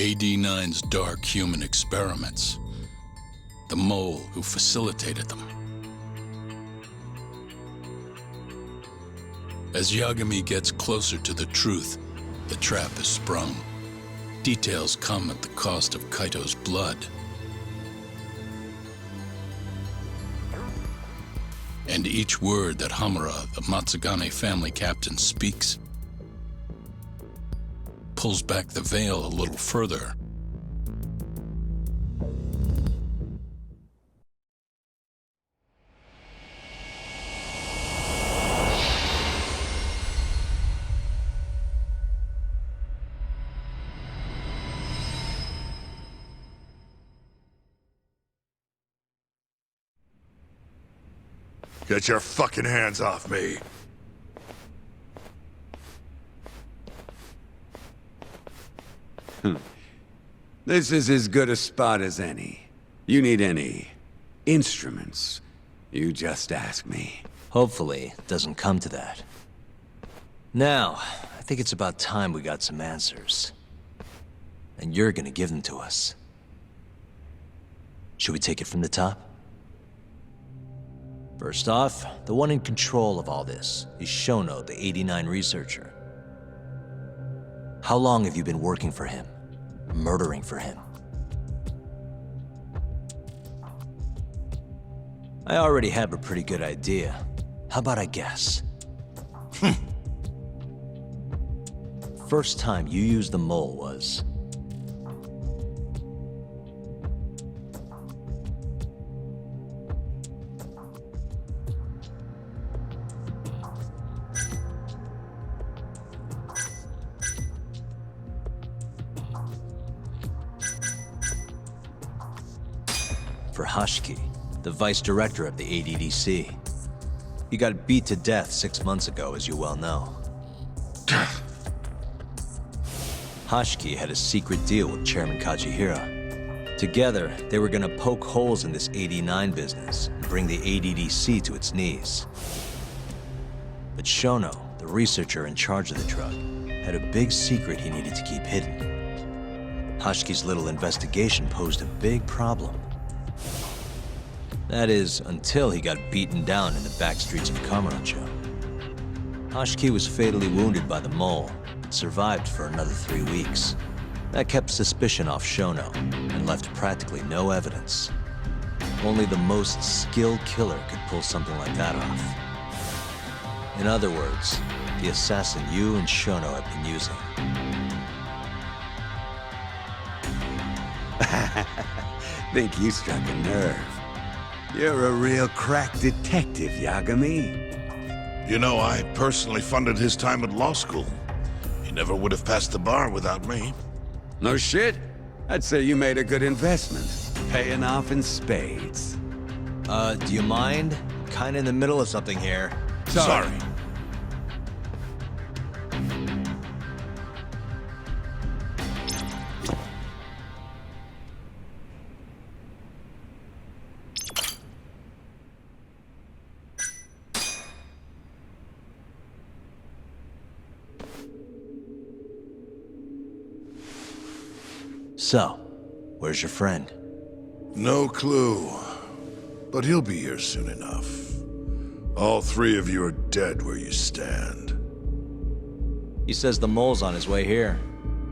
AD-9's dark human experiments. The mole who facilitated them. As Yagami gets closer to the truth, the trap is sprung. Details come at the cost of Kaito's blood. And each word that Hamura, the Matsugane family captain, speaks pulls back the veil a little further. Get your fucking hands off me! This is as good a spot as any. You need any instruments, you just ask me. Hopefully, it doesn't come to that. Now, I think it's about time we got some answers. And you're gonna give them to us. Should we take it from the top? First off, the one in control of all this is Shono, the 89 researcher. How long have you been working for him? Murdering for him? I already have a pretty good idea. How about I guess? First time you used the mole was... for Hashiki, the vice director of the ADDC. He got beat to death 6 months ago, as you well know. Hashiki had a secret deal with Chairman Kajihira. Together, they were gonna poke holes in this 89 business and bring the ADDC to its knees. But Shono, the researcher in charge of the drug, had a big secret he needed to keep hidden. Hashiki's little investigation posed a big problem. That is, until he got beaten down in the back streets of Kamurocho. Hashiki was fatally wounded by the mole, and survived for another 3 weeks. That kept suspicion off Shono, and left practically no evidence. Only the most skilled killer could pull something like that off. In other words, the assassin you and Shono have been using. Think you struck a nerve. You're a real crack detective, Yagami. You know, I personally funded his time at law school. He never would have passed the bar without me. No shit? I'd say you made a good investment. Paying off in spades. Do you mind? Kinda in the middle of something here. Sorry. So, where's your friend? No clue. But he'll be here soon enough. All three of you are dead where you stand. He says the mole's on his way here.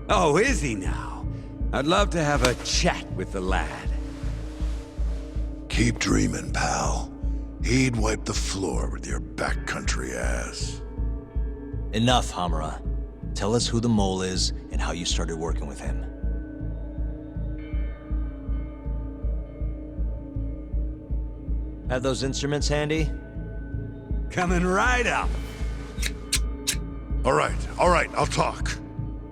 Oh, is he now? I'd love to have a chat with the lad. Keep dreaming, pal. He'd wipe the floor with your backcountry ass. Enough, Hamura. Tell us who the mole is and how you started working with him. Have those instruments handy? Coming right up. All right, I'll talk.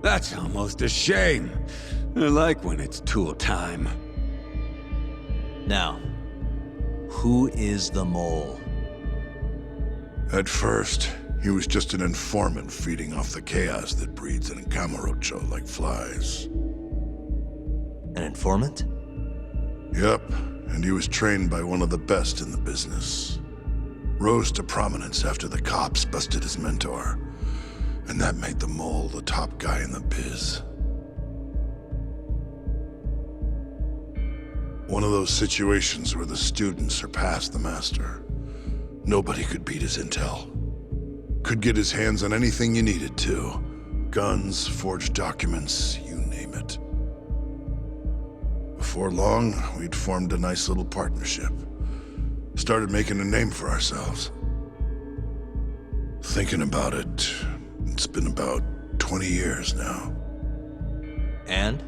That's almost a shame. I like when it's tool time. Now, who is the mole? At first, he was just an informant feeding off the chaos that breeds in Kamurocho like flies. An informant? Yep, and he was trained by one of the best in the business. Rose to prominence after the cops busted his mentor. And that made the mole the top guy in the biz. One of those situations where the student surpassed the master. Nobody could beat his intel. Could get his hands on anything you needed to. Guns, forged documents, you name it. Before long, we'd formed a nice little partnership. Started making a name for ourselves. Thinking about it, it's been about 20 years now. And?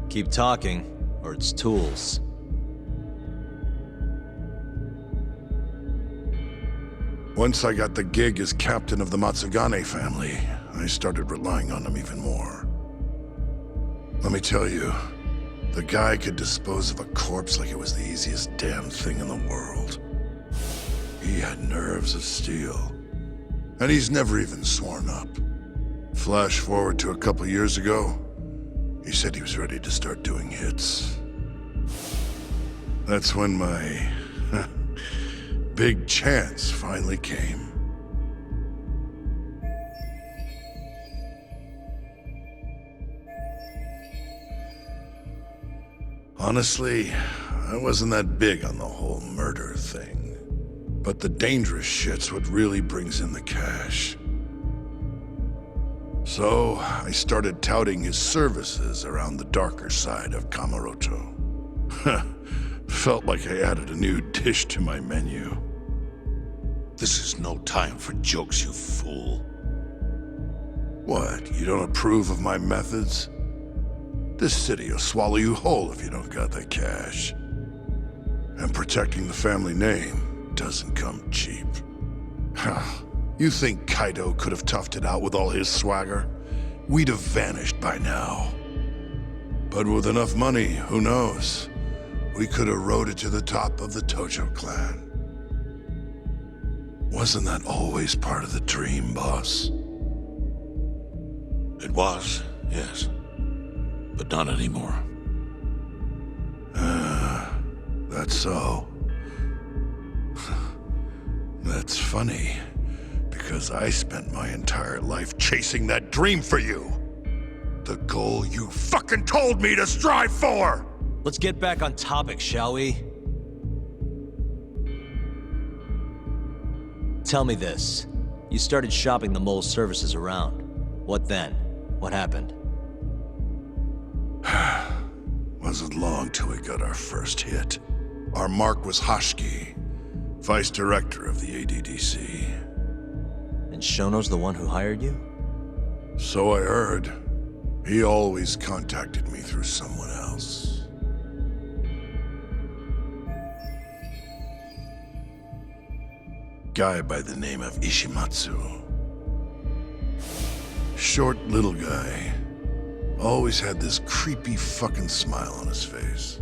Keep talking, or it's tools. Once I got the gig as captain of the Matsugane family, I started relying on him even more. Let me tell you, the guy could dispose of a corpse like it was the easiest damn thing in the world. He had nerves of steel. And he's never even sworn up. Flash forward to a couple years ago, he said he was ready to start doing hits. That's when my big chance finally came. Honestly, I wasn't that big on the whole murder thing. But the dangerous shit's what really brings in the cash. So, I started touting his services around the darker side of Kamurocho. Felt like I added a new dish to my menu. This is no time for jokes, you fool. What, you don't approve of my methods? This city will swallow you whole if you don't got the cash. And protecting the family name doesn't come cheap. You think Kaido could have toughed it out with all his swagger? We'd have vanished by now. But with enough money, who knows? We could have rode it to the top of the Tojo clan. Wasn't that always part of the dream, boss? It was, yes. But not anymore. That's so. That's funny, because I spent my entire life chasing that dream for you. The goal you fucking told me to strive for! Let's get back on topic, shall we? Tell me this. You started shopping the mole's services around. What then? What happened? Wasn't long till we got our first hit. Our mark was Hashiki, vice director of the ADDC. And Shono's the one who hired you? So I heard. He always contacted me through someone else. Guy by the name of Ishimatsu. Short little guy. Always had this creepy fucking smile on his face.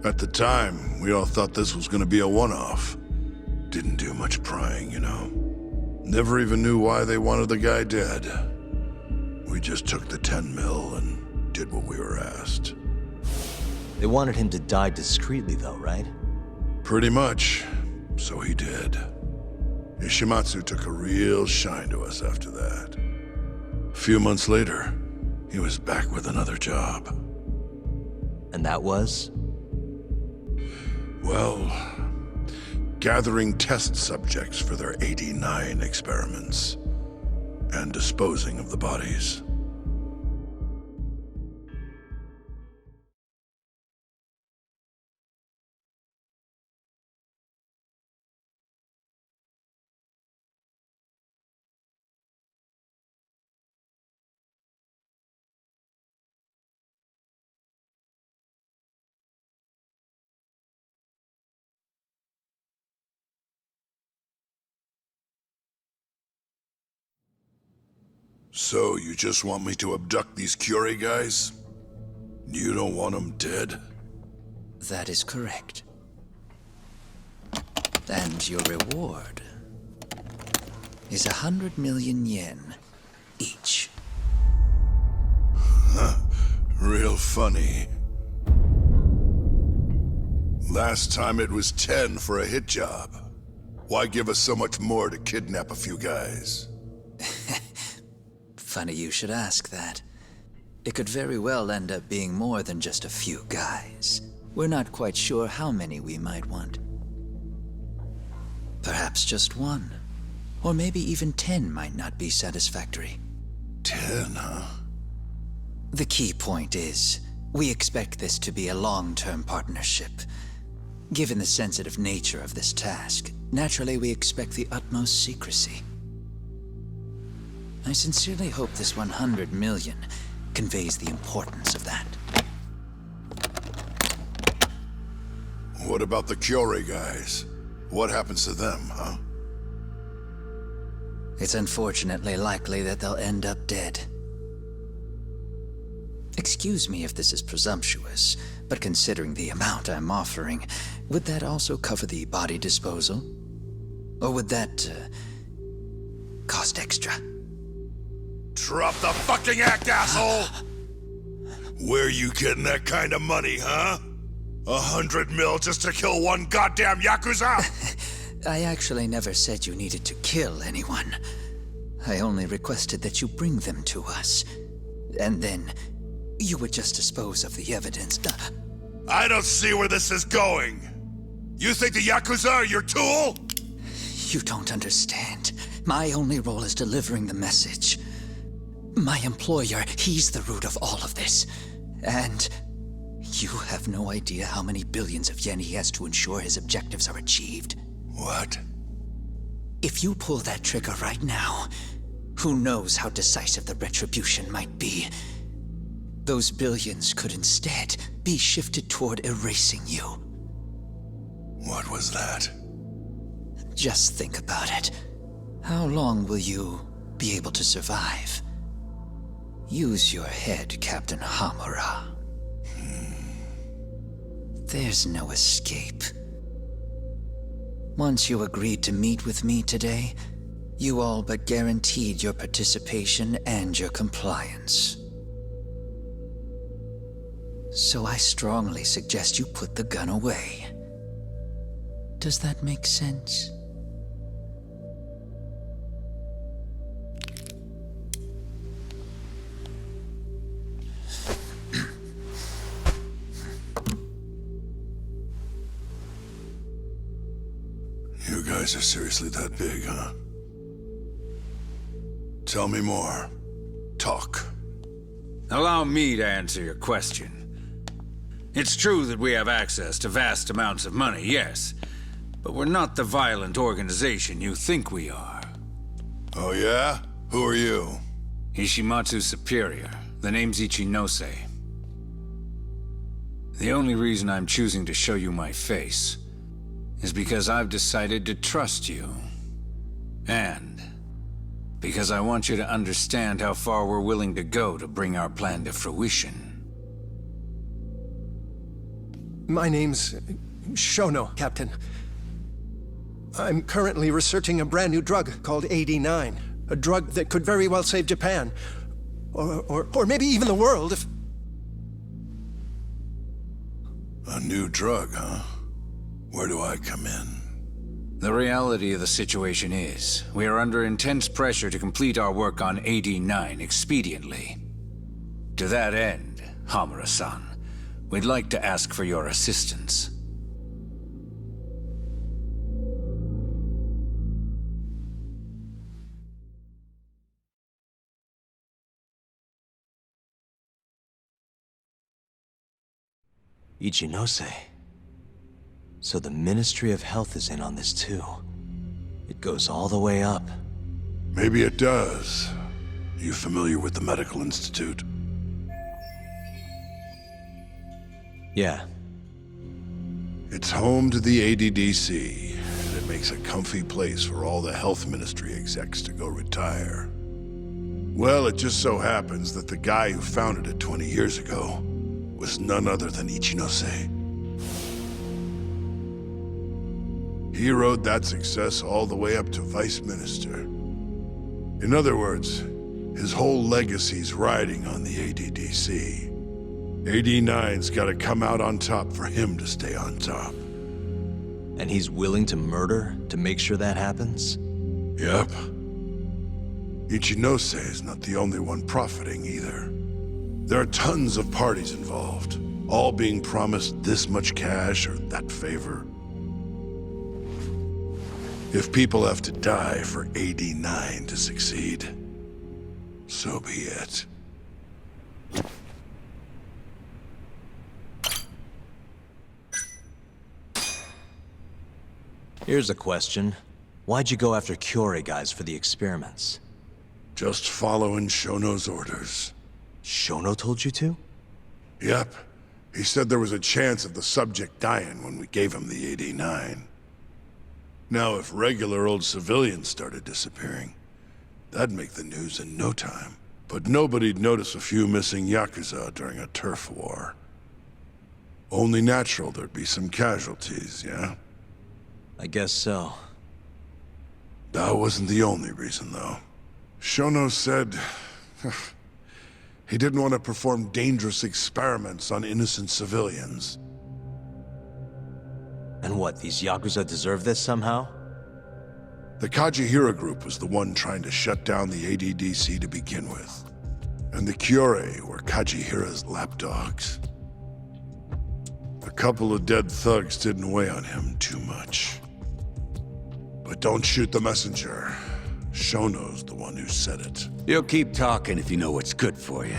At the time, we all thought this was gonna be a one-off. Didn't do much prying, you know. Never even knew why they wanted the guy dead. We just took the 10 mil and did what we were asked. They wanted him to die discreetly though, right? Pretty much. So he did. Ishimatsu took a real shine to us after that. A few months later, he was back with another job. And that was? Well, gathering test subjects for their 89 experiments. And disposing of the bodies. So, you just want me to abduct these Curie guys? You don't want them dead? That is correct. And your reward is 100 million yen each. Real funny. Last time it was 10 for a hit job. Why give us so much more to kidnap a few guys? Funny you should ask that. It could very well end up being more than just a few guys. We're not quite sure how many we might want. Perhaps just one. Or maybe even 10 might not be satisfactory. 10, huh? The key point is, we expect this to be a long-term partnership. Given the sensitive nature of this task, naturally we expect the utmost secrecy. I sincerely hope this 100 million conveys the importance of that. What about the Kyori guys? What happens to them, huh? It's unfortunately likely that they'll end up dead. Excuse me if this is presumptuous, but considering the amount I'm offering, would that also cover the body disposal? Or would that, cost extra? Drop the fucking act, asshole! Where you getting that kind of money, huh? 100 mil just to kill one goddamn Yakuza? I actually never said you needed to kill anyone. I only requested that you bring them to us. And then, you would just dispose of the evidence. I don't see where this is going. You think the Yakuza are your tool? You don't understand. My only role is delivering the message. My employer, he's the root of all of this. And you have no idea how many billions of yen he has to ensure his objectives are achieved. What? If you pull that trigger right now, who knows how decisive the retribution might be. Those billions could instead be shifted toward erasing you. What was that? Just think about it. How long will you be able to survive? Use your head, Captain Hamura. There's no escape. Once you agreed to meet with me today, you all but guaranteed your participation and your compliance. So I strongly suggest you put the gun away. Does that make sense? You guys are seriously that big, huh? Tell me more. Talk. Allow me to answer your question. It's true that we have access to vast amounts of money, yes. But we're not the violent organization you think we are. Oh yeah? Who are you? Ishimatsu's superior. The name's Ichinose. The only reason I'm choosing to show you my face is because I've decided to trust you. And because I want you to understand how far we're willing to go to bring our plan to fruition. My name's Shono, Captain. I'm currently researching a brand new drug called AD9. A drug that could very well save Japan. Or maybe even the world if... A new drug, huh? Where do I come in? The reality of the situation is, we are under intense pressure to complete our work on AD9 expediently. To that end, Hamura-san, we'd like to ask for your assistance. Ichinose. So the Ministry of Health is in on this too. It goes all the way up. Maybe it does. You familiar with the Medical Institute? Yeah. It's home to the ADDC, and it makes a comfy place for all the health ministry execs to go retire. Well, it just so happens that the guy who founded it 20 years ago was none other than Ichinose. He rode that success all the way up to Vice Minister. In other words, his whole legacy's riding on the ADDC. AD9's gotta come out on top for him to stay on top. And he's willing to murder to make sure that happens? Yep. Ichinose is not the only one profiting either. There are tons of parties involved, all being promised this much cash or that favor. If people have to die for 89 to succeed, so be it. Here's a question. Why'd you go after Kyorei guys for the experiments? Just following Shono's orders. Shono told you to? Yep. He said there was a chance of the subject dying when we gave him the 89. Now, if regular old civilians started disappearing, that'd make the news in no time. But nobody'd notice a few missing Yakuza during a turf war. Only natural there'd be some casualties, yeah? I guess so. That wasn't the only reason, though. Shono said he didn't want to perform dangerous experiments on innocent civilians. And what, these Yakuza deserve this somehow? The Kajihira group was the one trying to shut down the ADDC to begin with. And the Kyorei were Kajihira's lapdogs. A couple of dead thugs didn't weigh on him too much. But don't shoot the messenger. Shono's the one who said it. You'll keep talking if you know what's good for you.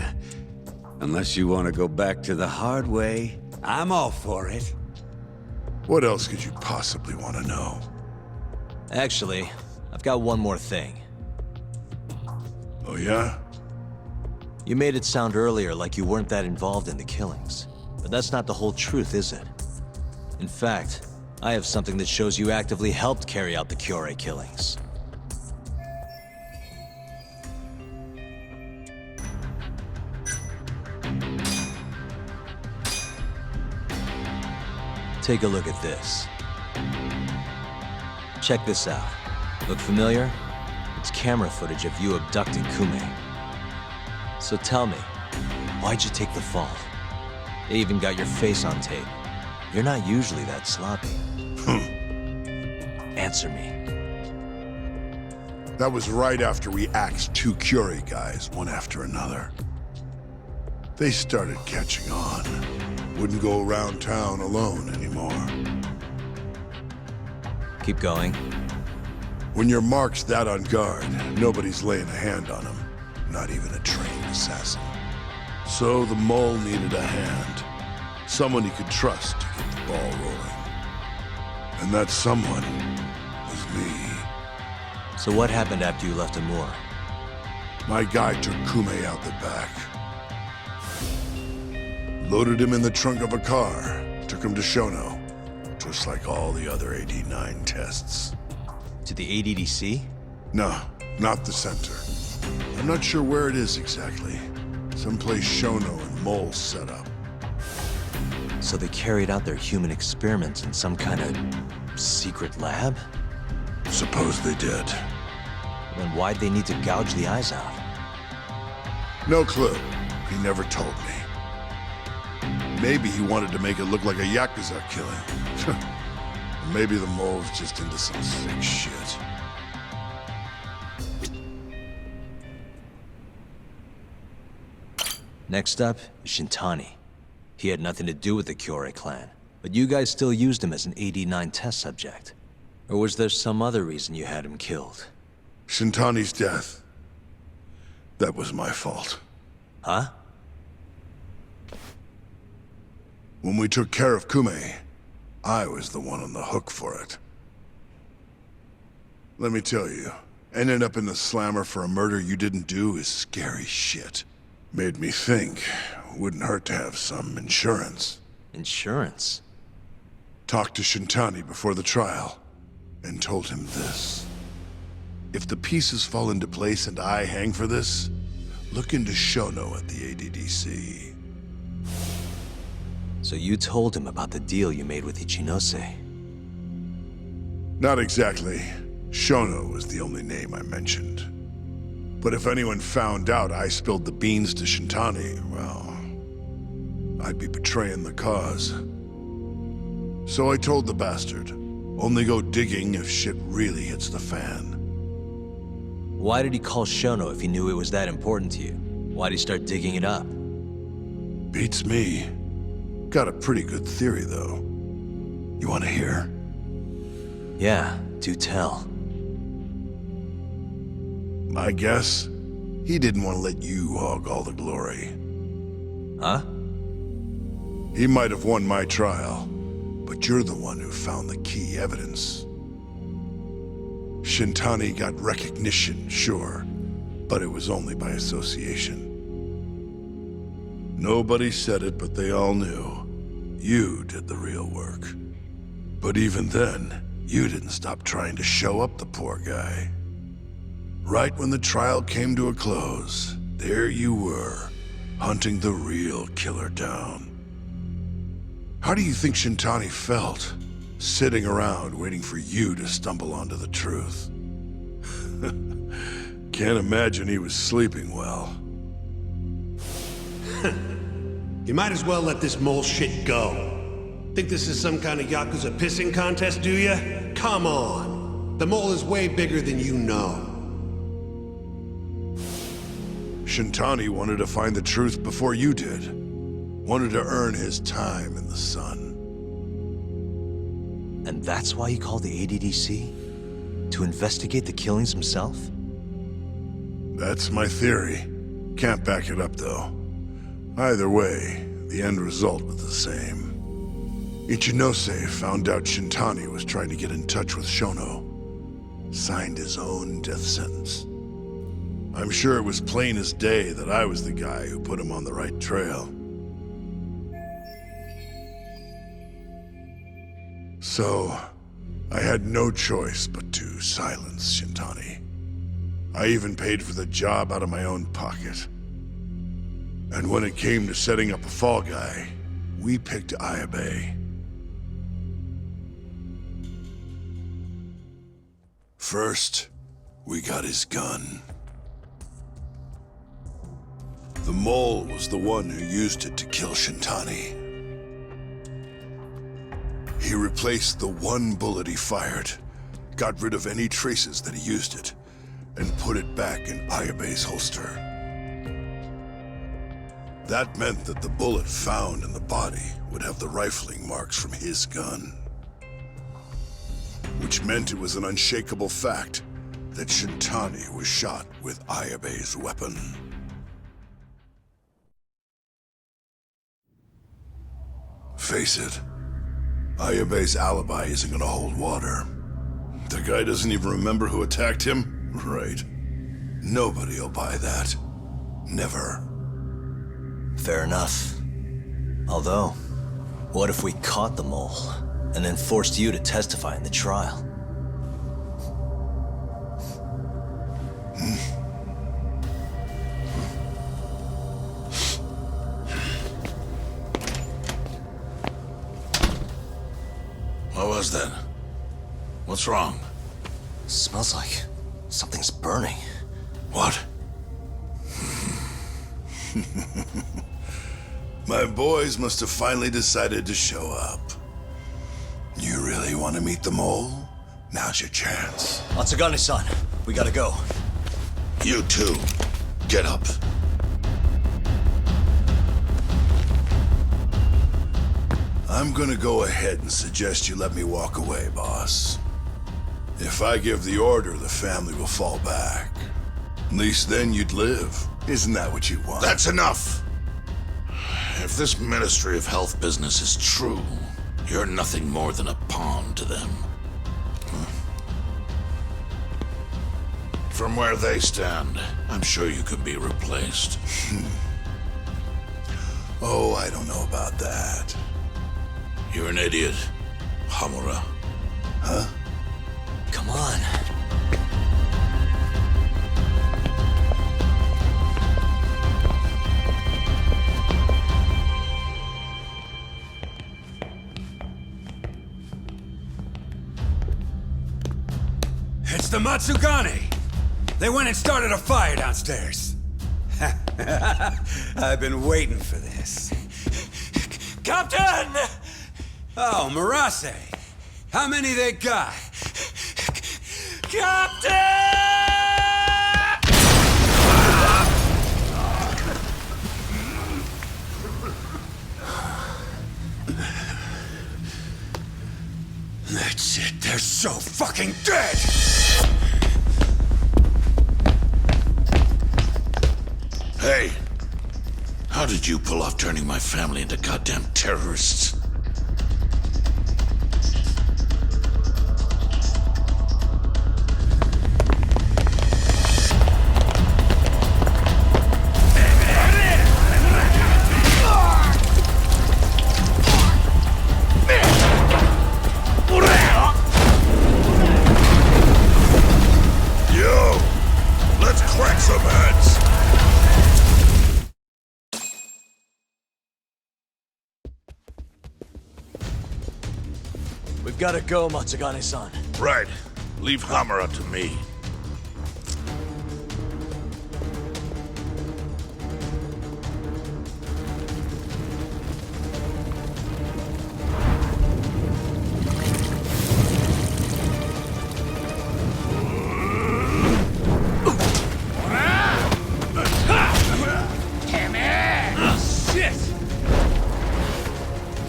Unless you want to go back to the hard way, I'm all for it. What else could you possibly want to know? Actually, I've got one more thing. Oh yeah? You made it sound earlier like you weren't that involved in the killings. But that's not the whole truth, is it? In fact, I have something that shows you actively helped carry out the Kyorei killings. Take a look at this. Check this out. Look familiar? It's camera footage of you abducting Kume. So tell me, why'd you take the fall? They even got your face on tape. You're not usually that sloppy. Answer me. That was right after we axed 2 Kyorei guys, one after another. They started catching on. Wouldn't go around town alone anymore. Keep going. When your mark's that on guard, nobody's laying a hand on him. Not even a trained assassin. So the mole needed a hand. Someone he could trust to get the ball rolling. And that someone was me. So what happened after you left Hamura? My guy took Kume out the back. Loaded him in the trunk of a car. Took him to Shono. Just like all the other 89 tests. To the ADDC? No, not the center. I'm not sure where it is exactly. Someplace Shono and Mole set up. So they carried out their human experiments in some kind of secret lab? Suppose they did. Then why'd they need to gouge the eyes out? No clue. He never told me. Maybe he wanted to make it look like a Yakuza killing. Maybe the mole's just into some sick shit. Next up is Shintani. He had nothing to do with the Kyorei clan, but you guys still used him as an 89 test subject. Or was there some other reason you had him killed? Shintani's death. That was my fault. Huh? When we took care of Kume, I was the one on the hook for it. Let me tell you, ending up in the slammer for a murder you didn't do is scary shit. Made me think, wouldn't hurt to have some insurance. Insurance? Talked to Shintani before the trial, and told him this. If the pieces fall into place and I hang for this, look into Shono at the ADDC. So you told him about the deal you made with Ichinose? Not exactly. Shono was the only name I mentioned. But if anyone found out I spilled the beans to Shintani, well, I'd be betraying the cause. So I told the bastard, only go digging if shit really hits the fan. Why did he call Shono if he knew it was that important to you? Why'd he start digging it up? Beats me. Got a pretty good theory, though. You want to hear? Yeah, do tell. My guess? He didn't want to let you hog all the glory. Huh? He might have won my trial, but you're the one who found the key evidence. Shintani got recognition, sure, but it was only by association. Nobody said it, but they all knew. You did the real work. But even then, you didn't stop trying to show up the poor guy. Right when the trial came to a close, there you were, hunting the real killer down. How do you think Shintani felt, sitting around waiting for you to stumble onto the truth? Can't imagine he was sleeping well. You might as well let this mole shit go. Think this is some kind of Yakuza pissing contest, do ya? Come on. The mole is way bigger than you know. Shintani wanted to find the truth before you did. Wanted to earn his time in the sun. And that's why he called the ADDC? To investigate the killings himself? That's my theory. Can't back it up, though. Either way, the end result was the same. Ichinose found out Shintani was trying to get in touch with Shono. Signed his own death sentence. I'm sure it was plain as day that I was the guy who put him on the right trail. So, I had no choice but to silence Shintani. I even paid for the job out of my own pocket. And when it came to setting up a fall guy, we picked Ayabe. First, we got his gun. The mole was the one who used it to kill Shintani. He replaced the one bullet he fired, got rid of any traces that he used it, and put it back in Ayabe's holster. That meant that the bullet found in the body would have the rifling marks from his gun. Which meant it was an unshakable fact that Shintani was shot with Ayabe's weapon. Face it, Ayabe's alibi isn't gonna hold water. The guy doesn't even remember who attacked him? Right. Nobody'll buy that. Never. Fair enough. Although, what if we caught the mole, and then forced you to testify in the trial? What was that? What's wrong? Smells like something's burning. What? My boys must have finally decided to show up. You really want to meet the mole? Now's your chance. Atsugane-san, we gotta go. You too. Get up. I'm gonna go ahead and suggest you let me walk away, boss. If I give the order, the family will fall back. At least then you'd live. Isn't that what you want? That's enough! If this Ministry of Health business is true, you're nothing more than a pawn to them. From where they stand, I'm sure you could be replaced. Oh, I don't know about that. You're an idiot, Hamura. Huh? Come on. It's the Matsugane! They went and started a fire downstairs. I've been waiting for this. Captain! Oh, Murase. How many they got? Captain! They're so fucking dead! Hey, how did you pull off turning my family into goddamn terrorists? Yo! Let's crack some heads! We've gotta go, Matsugane-san. Right. Leave Hamura to me.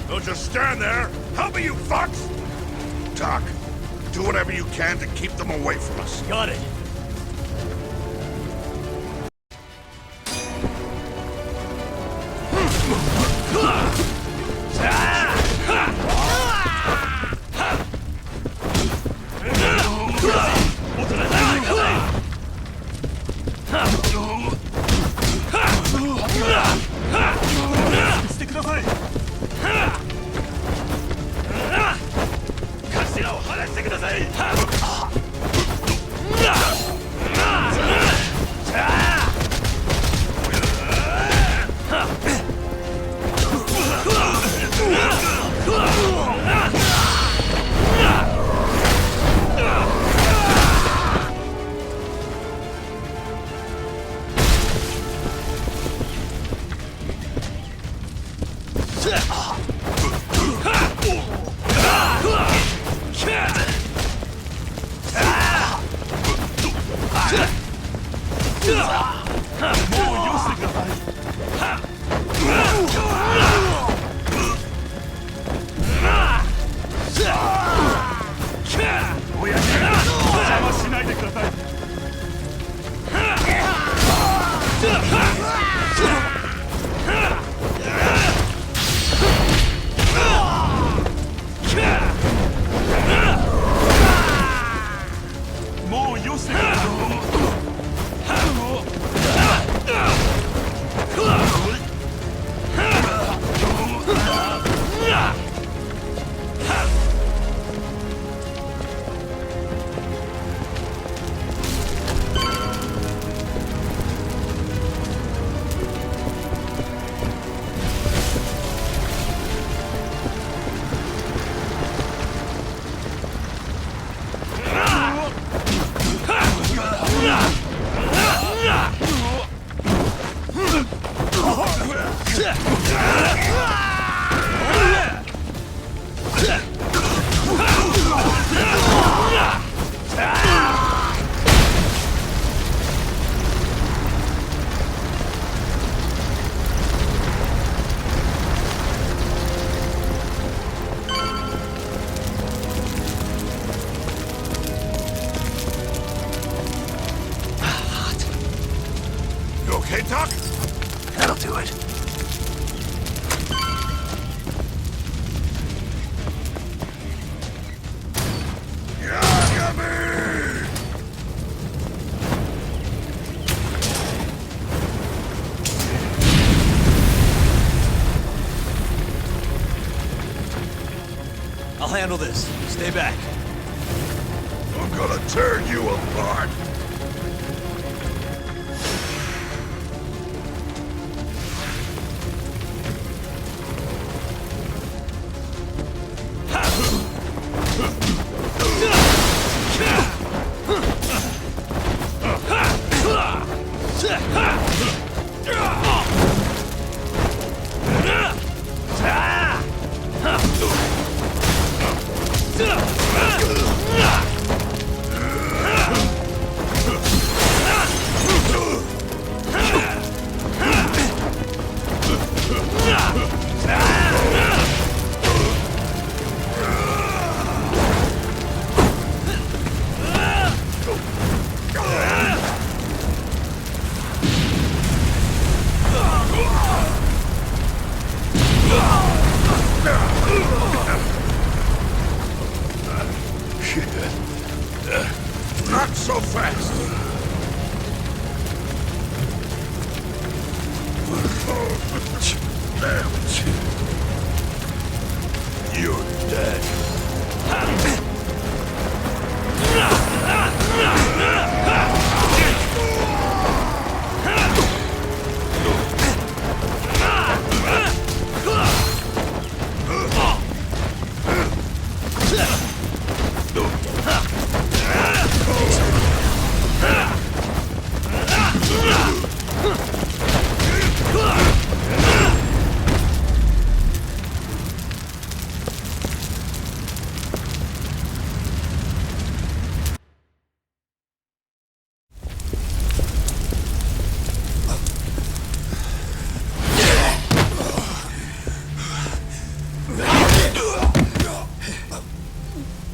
Don't just stand there! Help me, you fucks! Doc, do whatever you can to keep them away from us. Got it. Okay, Doc? That'll do it. Yagami! I'll handle this. Stay back. I'm gonna tear you apart! Not so fast. Damn it. You're dead.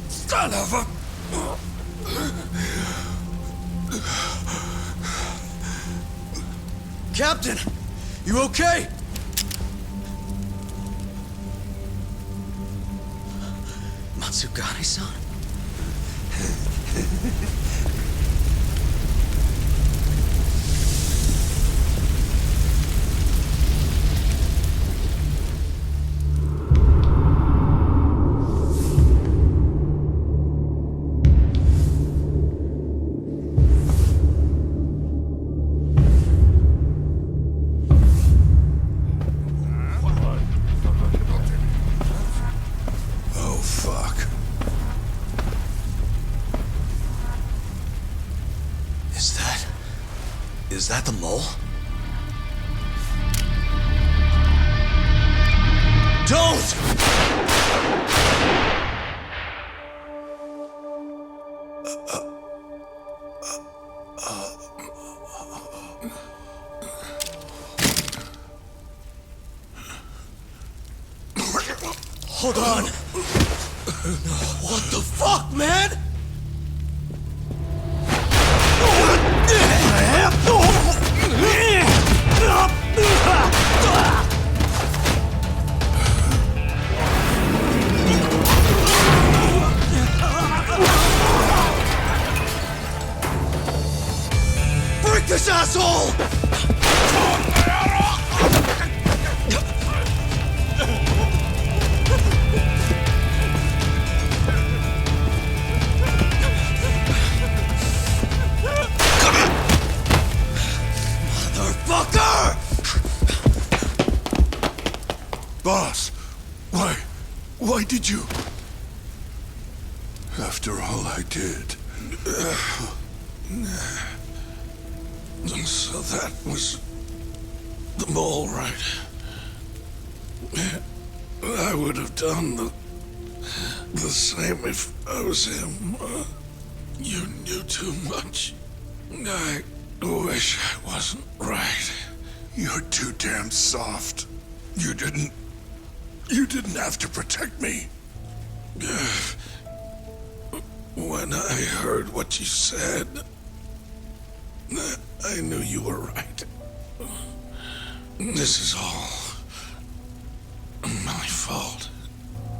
Son of a... Captain! You okay? Matsugane-san? Oh, fuck. Is that the mole? Don't! Hold on! What the fuck, man? Break this asshole! Motherfucker! Boss, why did you? After all I did. So that was the mole, right? I would have done the same if I was him. You knew too much. I wish I wasn't right. You're too damn soft. You didn't have to protect me. When I heard what you said, I knew you were right. This is all my fault.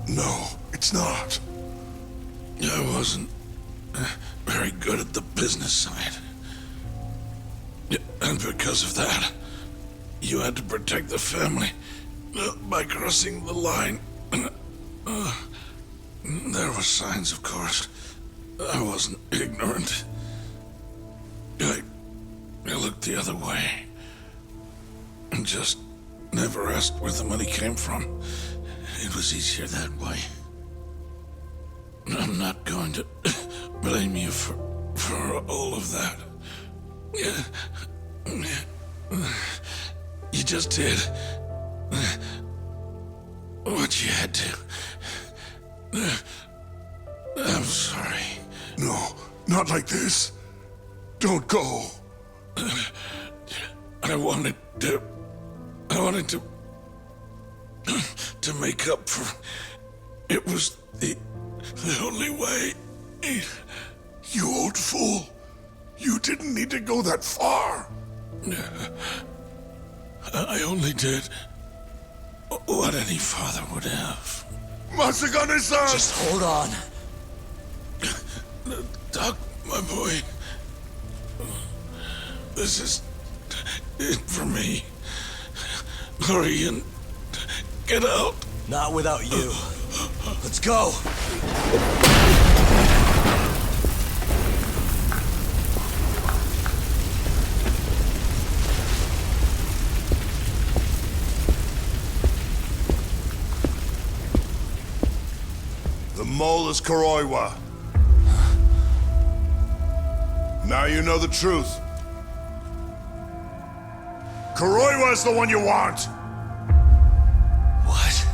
No, it's not. I wasn't very good at the business side. And because of that, you had to protect the family by crossing the line. There were signs, of course. I wasn't ignorant. I looked the other way and just never asked where the money came from. It was easier that way. I'm not going to blame you for all of that. You just did what you had to. I'm sorry. No, not like this. Don't go. I wanted to make up for. It was the only way. You old fool. You didn't need to go that far. I only did what any father would have. Matsugane-san! Just hold on. Doc, my boy. This is it for me. Hurry and get out. Not without you. Let's go. The mole is Kuroiwa. Now you know the truth. Kuroiwa is the one you want! What?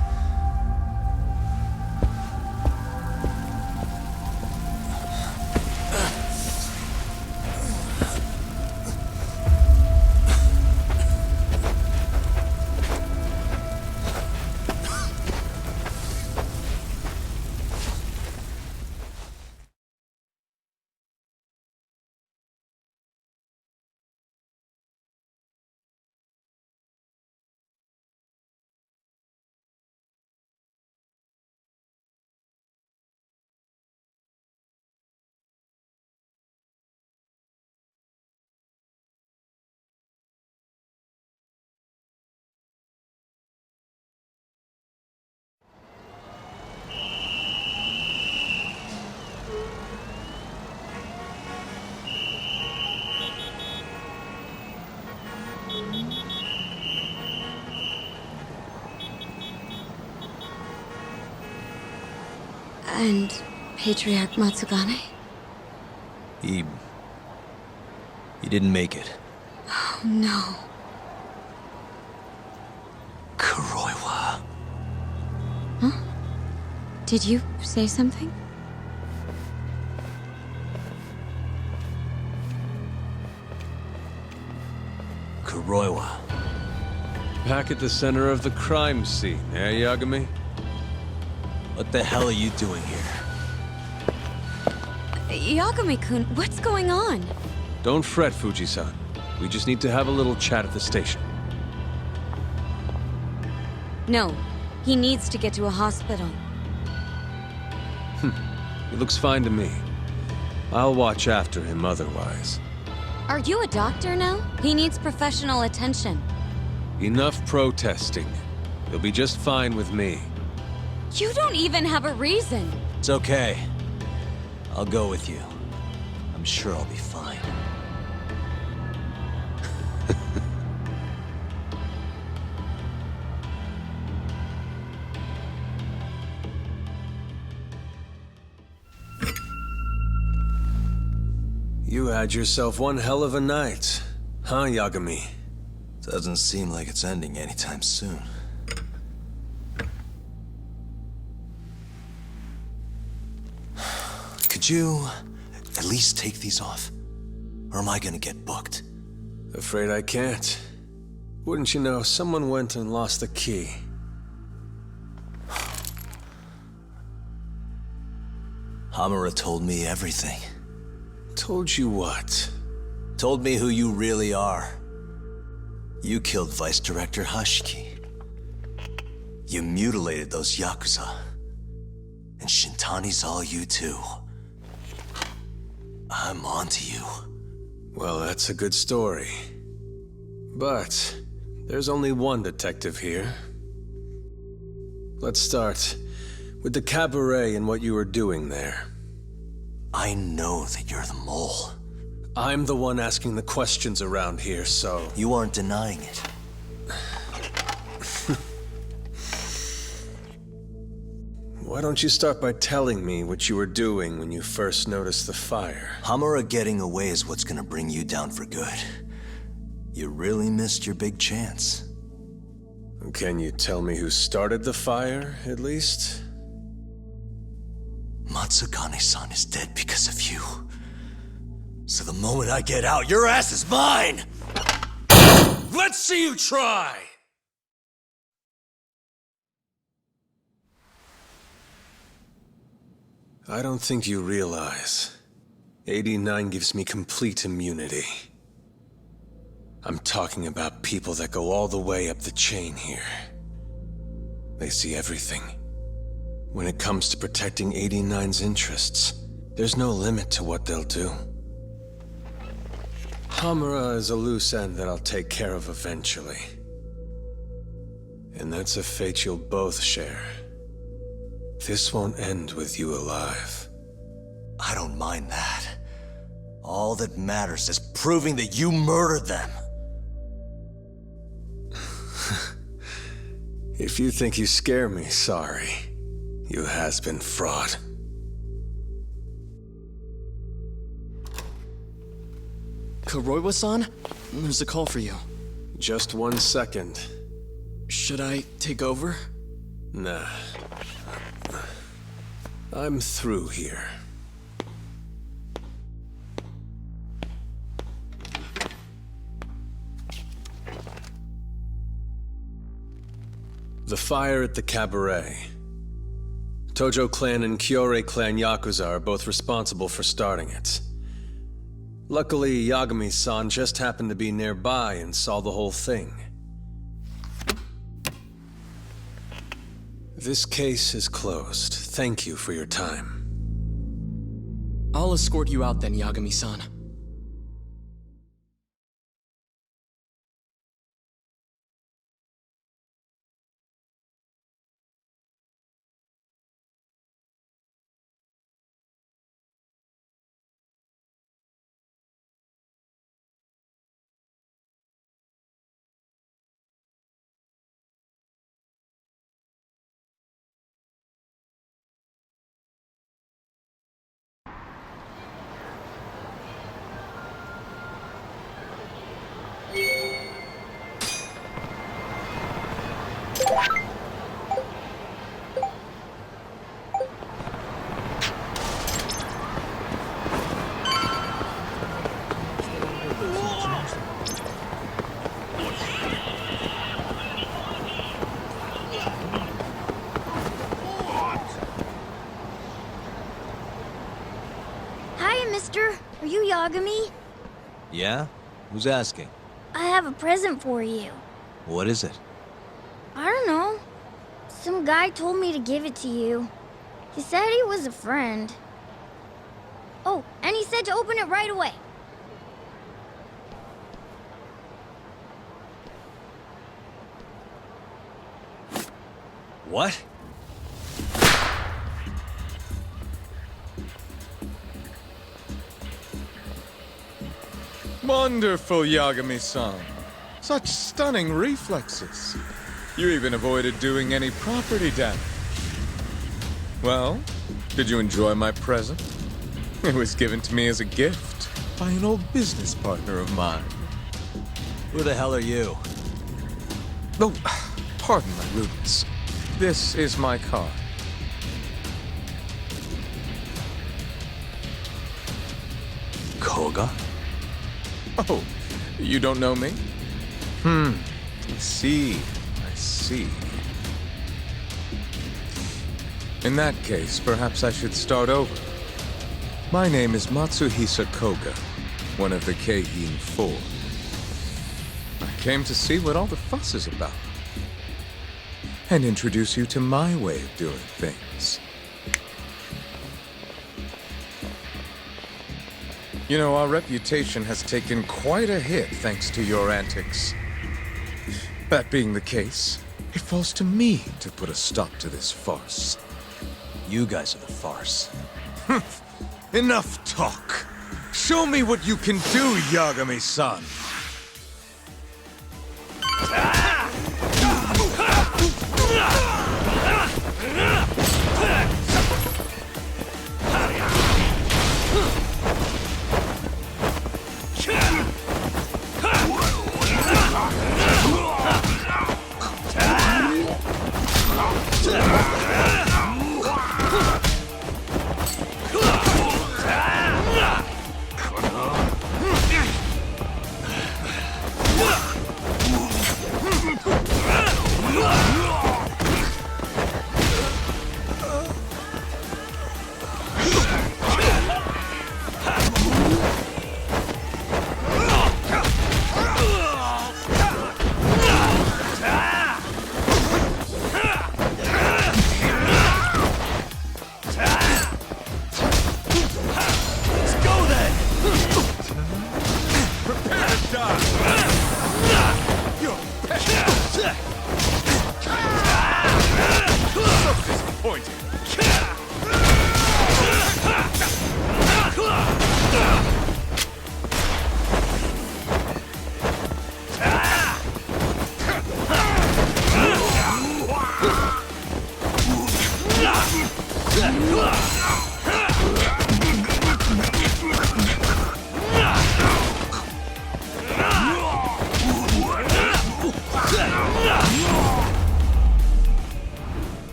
And Patriarch Matsugane? He didn't make it. Oh, no. Kuroiwa. Huh? Did you say something? Kuroiwa. Back at the center of the crime scene, eh, Yagami? What the hell are you doing here? Yagami-kun, what's going on? Don't fret, Fuji-san. We just need to have a little chat at the station. No, he needs to get to a hospital. He looks fine to me. I'll watch after him otherwise. Are you a doctor now? He needs professional attention. Enough protesting. He'll be just fine with me. You don't even have a reason. It's okay. I'll go with you. I'm sure I'll be fine. You had yourself one hell of a night, huh, Yagami? Doesn't seem like it's ending anytime soon. Could you at least take these off? Or am I gonna get booked? Afraid I can't. Wouldn't you know, someone went and lost the key. Hamura told me everything. Told you what? Told me who you really are. You killed Vice Director Hashiki. You mutilated those Yakuza. And Shintani's all you too. I'm onto you. Well, that's a good story. But there's only one detective here. Let's start with the cabaret and what you were doing there. I know that you're the mole. I'm the one asking the questions around here, so... You aren't denying it. Why don't you start by telling me what you were doing when you first noticed the fire? Hamura getting away is what's gonna bring you down for good. You really missed your big chance. Can you tell me who started the fire, at least? Matsugane-san is dead because of you. So the moment I get out, your ass is mine! Let's see you try! I don't think you realize. 89 gives me complete immunity. I'm talking about people that go all the way up the chain here. They see everything. When it comes to protecting 89's interests, there's no limit to what they'll do. Hamura is a loose end that I'll take care of eventually. And that's a fate you'll both share. This won't end with you alive. I don't mind that. All that matters is proving that you murdered them. If you think you scare me, sorry. You has-been fraud. Kuroiwa-san? There's a call for you. Just 1 second. Should I take over? Nah. I'm through here. The fire at the cabaret. Tojo clan and Kyorei clan Yakuza are both responsible for starting it. Luckily, Yagami-san just happened to be nearby and saw the whole thing. This case is closed. Thank you for your time. I'll escort you out then, Yagami-san. Are you Yagami? Yeah? Who's asking? I have a present for you. What is it? I don't know. Some guy told me to give it to you. He said he was a friend. Oh, and he said to open it right away. What? Wonderful, Yagami-san. Such stunning reflexes. You even avoided doing any property damage. Well, did you enjoy my present? It was given to me as a gift by an old business partner of mine. Who the hell are you? Oh, pardon my rudeness. This is my car. Koga? Oh, you don't know me? I see. I see. In that case, perhaps I should start over. My name is Matsuhisa Koga, one of the Keihin Four. I came to see what all the fuss is about, and introduce you to my way of doing things. You know, our reputation has taken quite a hit thanks to your antics. That being the case, it falls to me to put a stop to this farce. You guys are the farce. Enough talk. Show me what you can do, Yagami-san.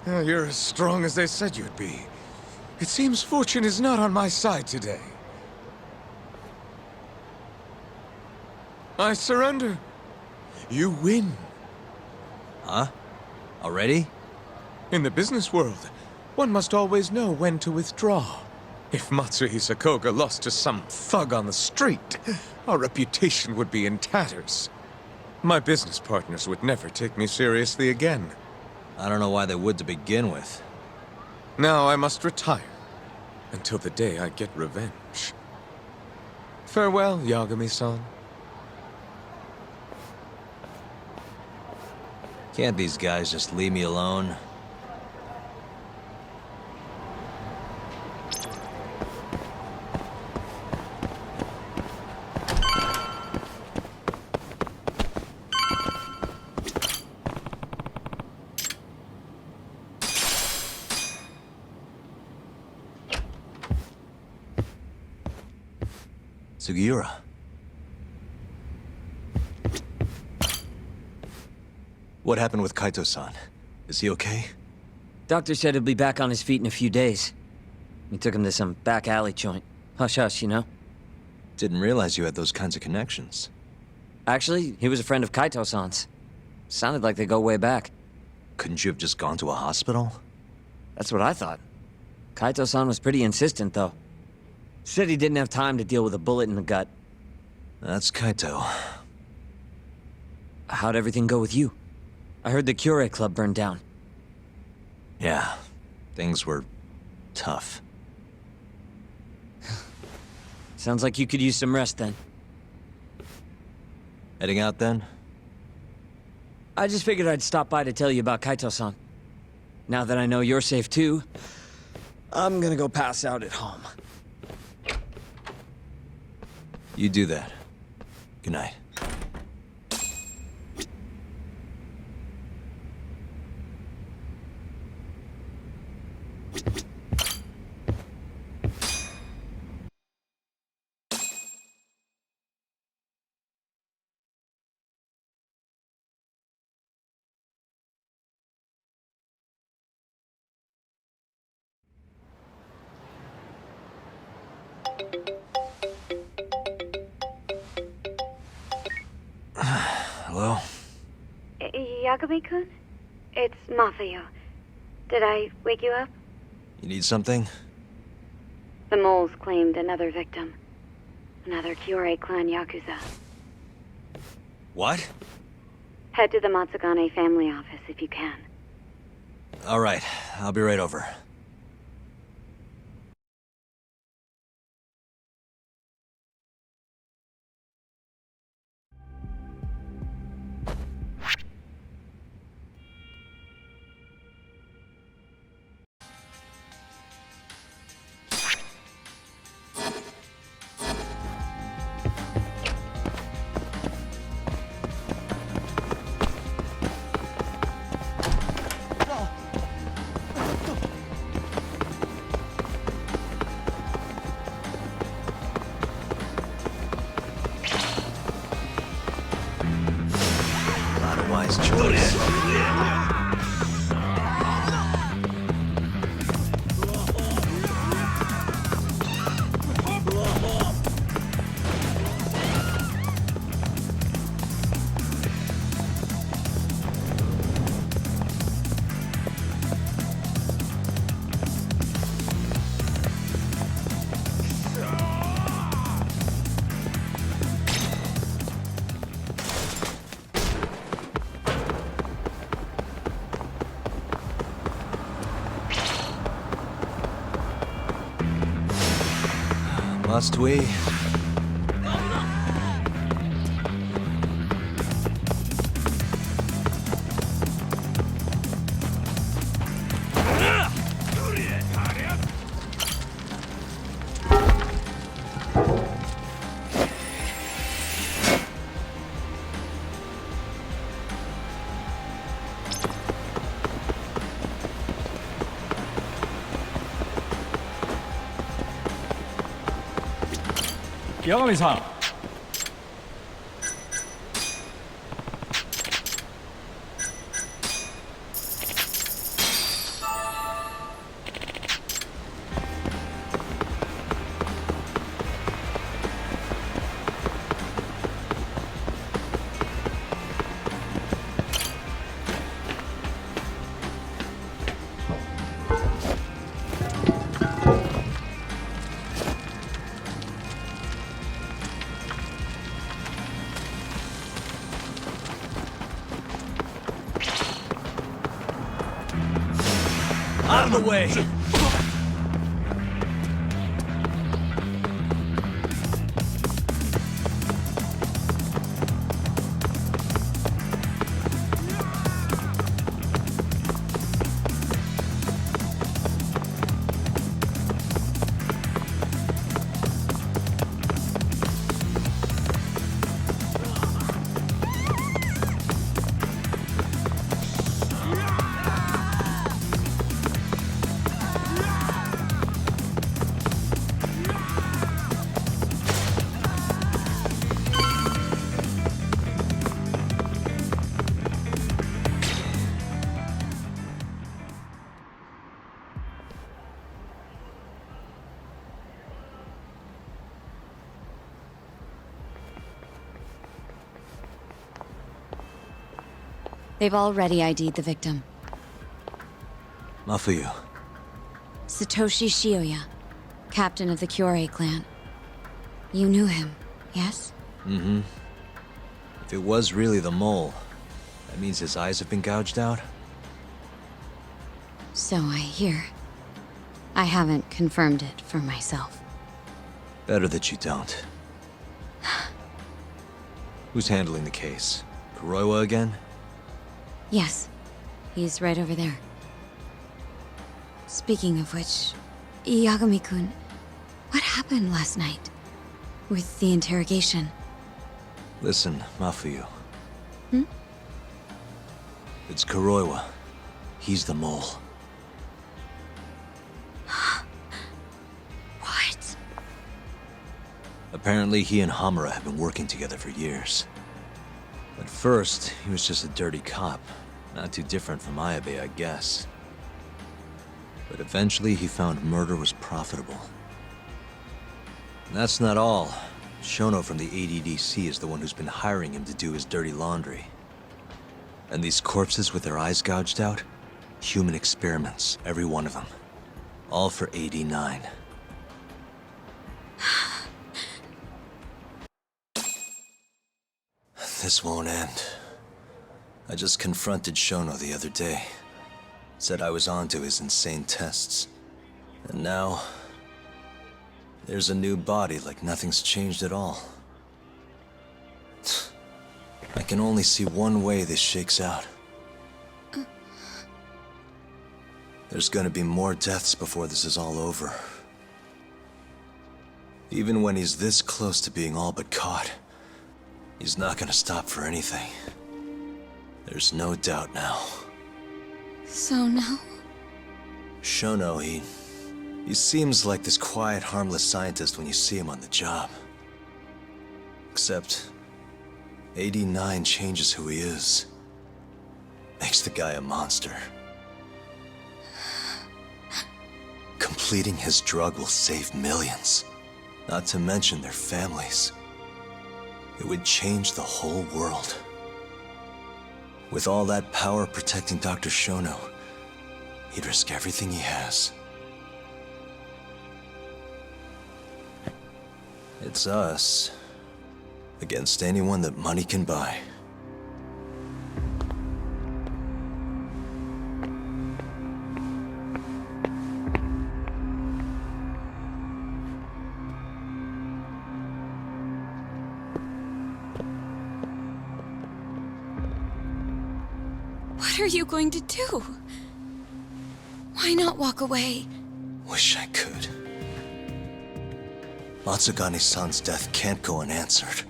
You're as strong as they said you'd be. It seems fortune is not on my side today. I surrender. You win. Huh? Already? In the business world, one must always know when to withdraw. If Matsuhisa Koga lost to some thug on the street, our reputation would be in tatters. My business partners would never take me seriously again. I don't know why they would to begin with. Now I must retire, until the day I get revenge. Farewell, Yagami-san. Can't these guys just leave me alone? Sugiura. What happened with Kaito-san? Is he okay? Doctor said he'll be back on his feet in a few days. We took him to some back alley joint. Hush-hush, you know? Didn't realize you had those kinds of connections. Actually, he was a friend of Kaito-san's. Sounded like they go way back. Couldn't you have just gone to a hospital? That's what I thought. Kaito-san was pretty insistent, though. Said he didn't have time to deal with a bullet in the gut. That's Kaito. How'd everything go with you? I heard the Cure Club burned down. Yeah, things were tough. Sounds like you could use some rest then. Heading out then? I just figured I'd stop by to tell you about Kaito-san. Now that I know you're safe too, I'm gonna go pass out at home. You do that. Good night. Hello? Yagami-kun? It's Mafuyu. Did I wake you up? You need something? The moles claimed another victim. Another Kyorei clan Yakuza. What? Head to the Matsugane family office if you can. All right, I'll be right over. Wise choice. Must we? Yagami-san. Out of the way! They've already ID'd the victim. Mafuyu. Satoshi Shioya, captain of the Kyorei clan. You knew him, yes? Mm-hmm. If it was really the mole, that means his eyes have been gouged out? So I hear. I haven't confirmed it for myself. Better that you don't. Who's handling the case? Kuroiwa again? Yes, he's right over there. Speaking of which, Yagami-kun, what happened last night? With the interrogation? Listen, Mafuyu. Hmm? It's Kuroiwa. He's the mole. What? Apparently he and Hamura have been working together for years. At first, he was just a dirty cop. Not too different from Ayabe, I guess. But eventually he found murder was profitable. And that's not all. Shono from the ADDC is the one who's been hiring him to do his dirty laundry. And these corpses with their eyes gouged out? Human experiments, every one of them. All for 89. This won't end. I just confronted Shono the other day. Said I was onto his insane tests. And now... there's a new body like nothing's changed at all. I can only see one way this shakes out. There's gonna be more deaths before this is all over. Even when he's this close to being all but caught, he's not gonna stop for anything. There's no doubt now. So now? Shono, he seems like this quiet, harmless scientist when you see him on the job. Except, 89 changes who he is. Makes the guy a monster. Completing his drug will save millions. Not to mention their families. It would change the whole world. With all that power protecting Dr. Shono, he'd risk everything he has. It's us against anyone that money can buy. What are you going to do? Why not walk away? Wish I could. Matsugane-san's death can't go unanswered.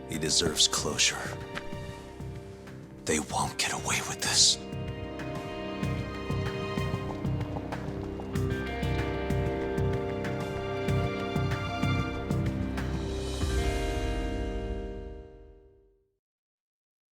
He deserves closure. They won't get away with this.